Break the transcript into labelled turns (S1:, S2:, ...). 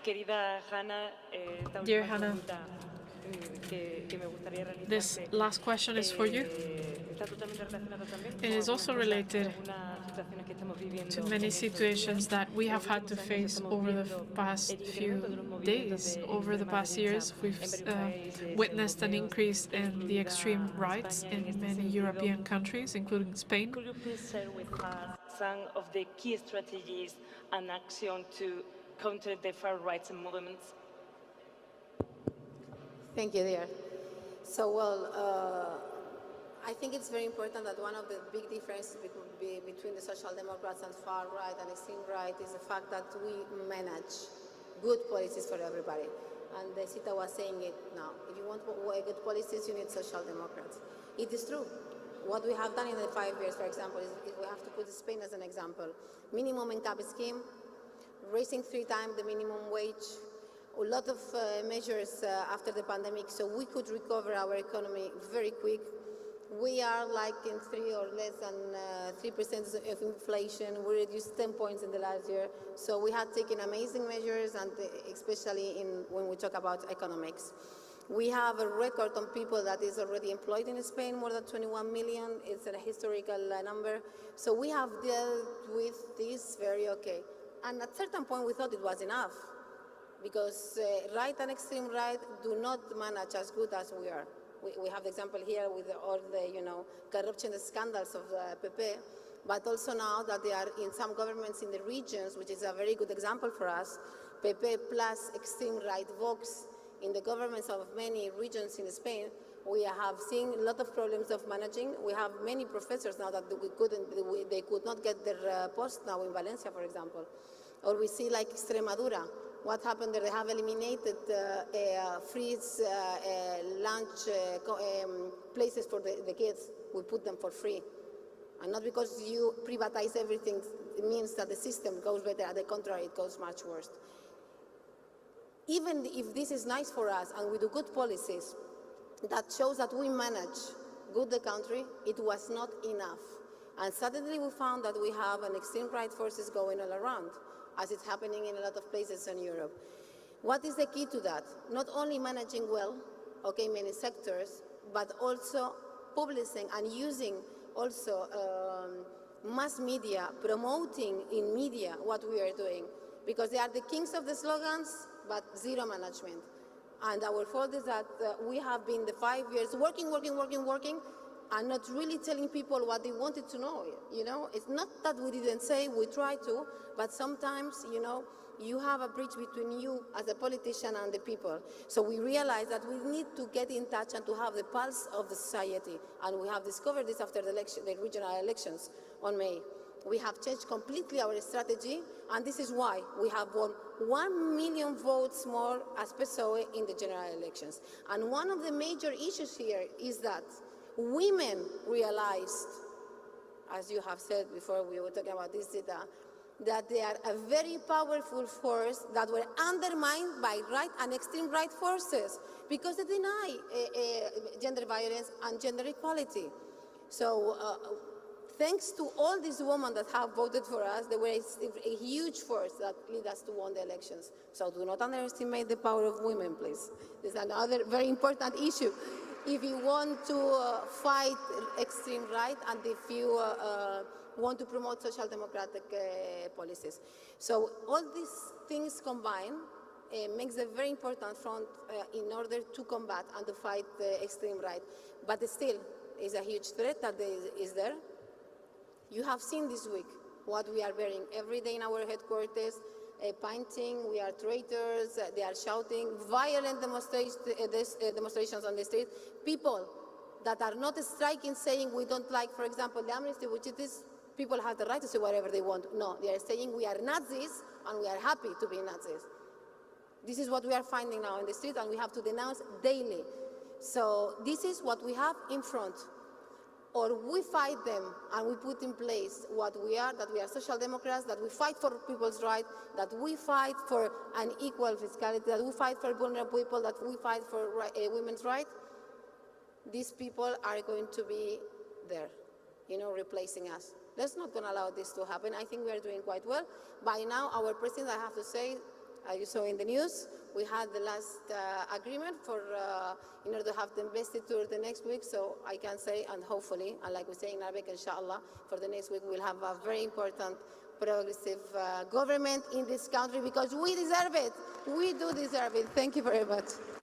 S1: Querida Hana, esta
S2: Dear
S1: última
S2: Hana,
S1: pregunta que me gustaría
S2: this
S1: realizarte
S2: last question is for you.
S1: está totalmente relacionada también
S2: It is also related
S1: algunas situaciones que estamos viviendo
S2: to many
S1: en estos días.
S2: situations that we
S1: En los
S2: have had to
S1: últimos años
S2: face
S1: estamos
S2: over the
S1: viendo
S2: past
S1: el incremento de
S2: few
S1: los movimientos
S2: days.
S1: de
S2: Over the
S1: extrema
S2: past
S1: derecha
S2: years, we've
S1: en varios países
S2: witnessed an
S1: europeos,
S2: increase in the
S1: incluida
S2: extreme rights
S1: España en
S2: in
S1: este
S2: many
S1: sentido.
S2: European countries, including Spain.
S1: Could you please share with us some of the key strategies and action to counter the far right movements?
S3: Thank you, dear. So, well, I think it's very important that one of the big differences between the Social Democrats and far right and extreme right is the fact that we manage good policies for everybody. And Sita was saying it now. If you want good policies, you need Social Democrats. It is true. What we have done in the 5 years, for example, is we have to put Spain as an example. Minimum income scheme, raising 3 times the minimum wage, a lot of measures after the pandemic, so we could recover our economy very quick. We are like in 3 or less than 3% of inflation. We reduced 10 points in the last year. So we had taken amazing measures, and especially when we talk about economics. We have a record on people that is already employed in Spain, more than 21 million. It's a historical number. So we have dealt with this very okay. And at a certain point, we thought it was enough, because right and extreme right do not manage as good as we are. We have the example here with all the corruption scandals of the PP, but also now that they are in some governments in the regions, which is a very good example for us, PP plus extreme right Vox in the governments of many regions in Spain. We have seen a lot of problems of managing. We have many professors now that they could not get their post now in Valencia, for example. Or we see like Extremadura. What happened there? They have eliminated free lunch places for the kids. We put them for free. And not because you privatize everything, it means that the system goes better. On the contrary, it goes much worse. Even if this is nice for us and we do good policies that shows that we manage good the country, it was not enough. And suddenly we found that we have an extreme right forces going all around, as it's happening in a lot of places in Europe. What is the key to that? Not only managing well, okay, many sectors, but also publishing and using also mass media, promoting in media what we are doing. Because they are the kings of the slogans, but zero management. And our fault is that we have been the 5 years working, and not really telling people what they wanted to know. It's not that we didn't say, we try to, but sometimes, you have a bridge between you as a politician and the people. So we realized that we need to get in touch and to have the pulse of the society. And we have discovered this after the regional elections on May. We have changed completely our strategy, and this is why we have won 1 million votes more as PSOE in the general elections. And one of the major issues here is that women realized, as you have said before, we were talking about this data, that they are a very powerful force that were undermined by right and extreme right forces because they deny gender violence and gender equality. So thanks to all these women that have voted for us, there was a huge force that led us to win the elections. So do not underestimate the power of women, please. This is another very important issue. If you want to fight extreme right and if you want to promote social democratic policies. So all these things combined makes a very important front in order to combat and to fight the extreme right. But still is a huge threat that is there. You have seen this week what we are bearing every day in our headquarters, painting, we are traitors, they are shouting, violent demonstrations on the street. People that are not striking saying we don't like, for example, the amnesty, which it is, people have the right to say whatever they want. No, they are saying we are Nazis and we are happy to be Nazis. This is what we are finding now in the street, and we have to denounce daily. So this is what we have in front. Or we fight them and we put in place what we are, that we are social democrats, that we fight for people's rights, that we fight for an equal fiscality, that we fight for vulnerable people, that we fight for women's rights. These people are going to be there, replacing us. Let's not going to allow this to happen. I think we are doing quite well. By now, our president, I have to say, you saw in the news, we had the last agreement for in order to have the investiture the next week. So I can say, and hopefully, and like we say in Arabic, inshallah, for the next week we'll have a very important progressive government in this country because we deserve it. We do deserve it. Thank you very much.